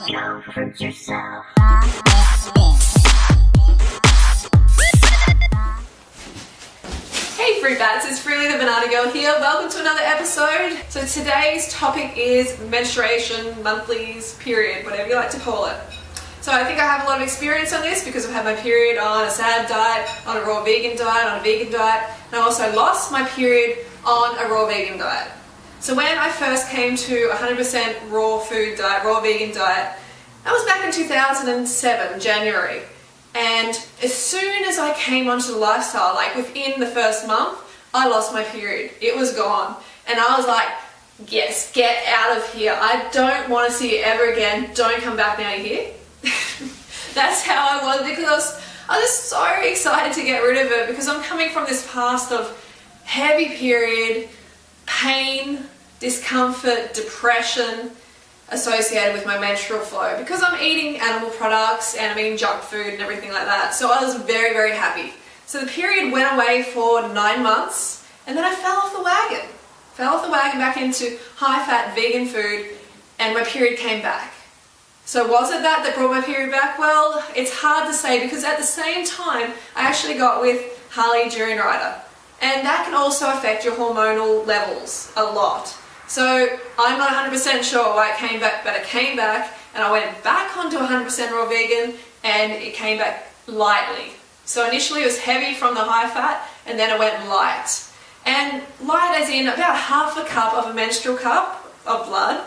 Comfort yourself. Hey Fruit Bats, it's Freely the Banana Girl here. Welcome to another episode. So today's topic is menstruation, monthlies, period, whatever you like to call it. So I think I have a lot of experience on this because I've had my period on a SAD diet, on a raw vegan diet, on a vegan diet, and I also lost my period on a raw vegan diet. So when I first came to 100% raw food diet, raw vegan diet, that was back in 2007, January. And as soon as I came onto the lifestyle, like within the first month, I lost my period. It was gone. And I was like, yes, get out of here. I don't want to see you ever again. Don't come back now, you hear? That's how I was, because I was so excited to get rid of it, because I'm coming from this past of heavy period, pain, discomfort, depression associated with my menstrual flow, because I'm eating animal products and I'm eating junk food and everything like that. So I was very, very happy. So the period went away for 9 months, and then I fell off the wagon. Fell off the wagon back into high-fat vegan food, and my period came back. So was it that brought my period back? Well, it's hard to say, because at the same time, I actually got with Harley Durinrider. And that can also affect your hormonal levels a lot. So I'm not 100% sure why it came back, but it came back, and I went back onto 100% raw vegan, and it came back lightly. So initially it was heavy from the high fat, and then it went light. And light as in about half a cup of a menstrual cup of blood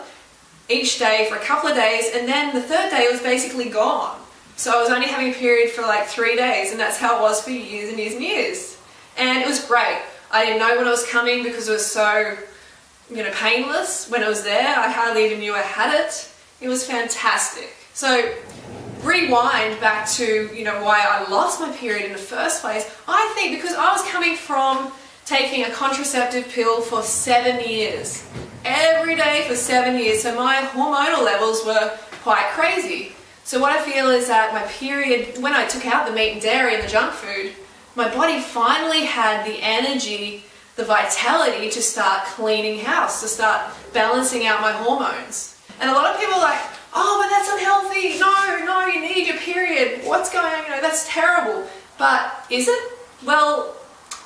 each day for a couple of days, and then the third day it was basically gone. So I was only having a period for like 3 days, and that's how it was for years and years and years. And it was great. I didn't know when it was coming because it was so, painless when it was there. I hardly even knew I had it. It was fantastic. So rewind back to, why I lost my period in the first place. I think because I was coming from taking a contraceptive pill for 7 years. Every day for 7 years. So my hormonal levels were quite crazy. So what I feel is that my period, when I took out the meat and dairy and the junk food, my body finally had the energy, the vitality to start cleaning house, to start balancing out my hormones. And a lot of people are like, oh, but that's unhealthy. No, you need your period. What's going on? That's terrible. But is it? Well,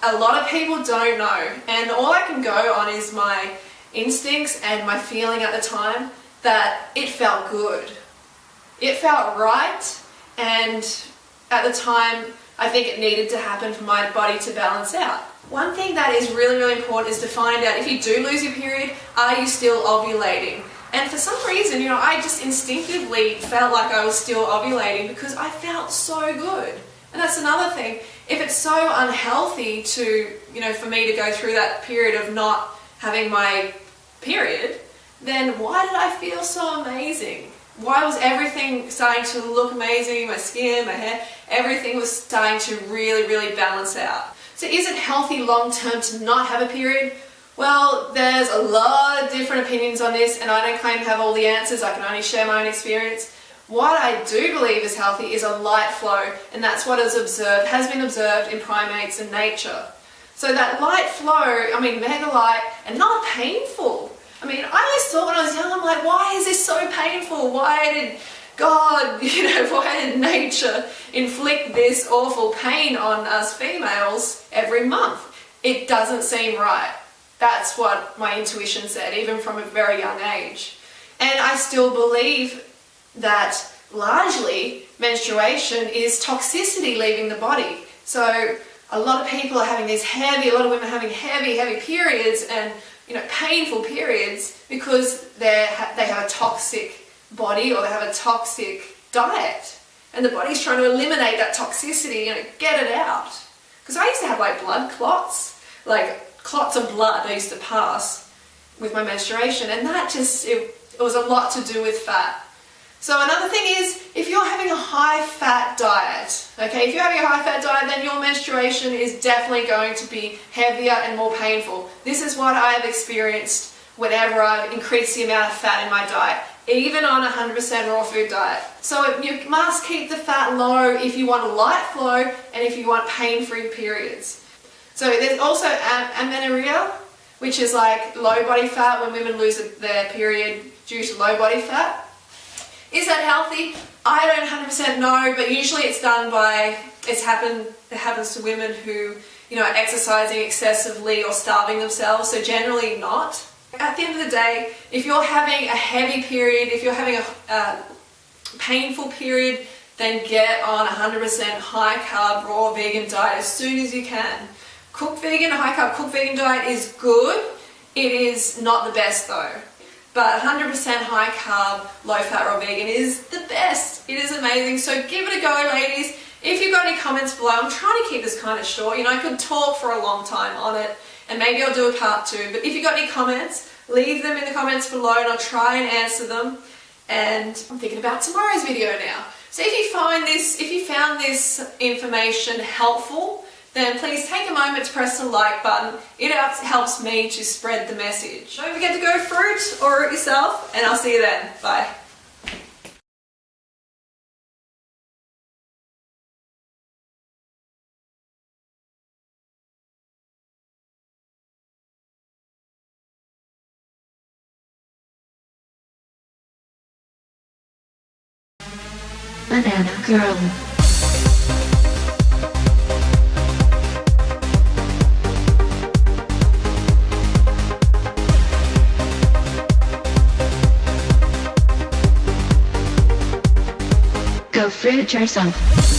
a lot of people don't know. And all I can go on is my instincts and my feeling at the time that it felt good. It felt right. And at the time, I think it needed to happen for my body to balance out. One thing that is really, really important is to find out, if you do lose your period, are you still ovulating? And for some reason, I just instinctively felt like I was still ovulating because I felt so good. And that's another thing. If it's so unhealthy to, for me to go through that period of not having my period, then why did I feel so amazing? Why was everything starting to look amazing? My skin, my hair, everything was starting to really, really balance out. So is it healthy long term to not have a period? Well, there's a lot of different opinions on this, and I don't claim to have all the answers. I can only share my own experience. What I do believe is healthy is a light flow, and that's what has been observed in primates and nature. So that light flow, mega light and not painful. I always thought when I was young, I'm like, why is this so painful? Why did God, why did nature inflict this awful pain on us females every month? It doesn't seem right. That's what my intuition said, even from a very young age. And I still believe that largely menstruation is toxicity leaving the body. So a lot of people are having a lot of women having heavy periods and painful periods because they have a toxic body, or they have a toxic diet, and the body's trying to eliminate that toxicity, get it out. Because I used to have blood clots, clots of blood I used to pass with my menstruation, and that it was a lot to do with fat. So another thing is, if you're having a high-fat diet, if you're having a high-fat diet, then your menstruation is definitely going to be heavier and more painful. This is what I've experienced whenever I've increased the amount of fat in my diet, even on a 100% raw food diet. So you must keep the fat low if you want a light flow and if you want pain-free periods. So there's also amenorrhea, which is low body fat, when women lose their period due to low body fat. Is that healthy? I don't 100% know, but usually it's done by, it happens to women who, you know, are exercising excessively or starving themselves, so generally not. At the end of the day, if you're having a heavy period, if you're having a painful period, then get on 100% high carb, raw vegan diet as soon as you can. Cooked vegan, high carb cooked vegan diet is good. It is not the best though. But 100% high carb, low fat raw vegan is the best. It is amazing. So give it a go, ladies. If you've got any comments below, I'm trying to keep this kind of short. You know, I could talk for a long time on it, and maybe I'll do a part 2. But if you've got any comments, leave them in the comments below and I'll try and answer them. And I'm thinking about tomorrow's video now. So if you found this information helpful, then please take a moment to press the like button. It helps me to spread the message. Don't forget to go fruit or it yourself, and I'll see you then. Bye. Banana Girl. Go fruit yourself.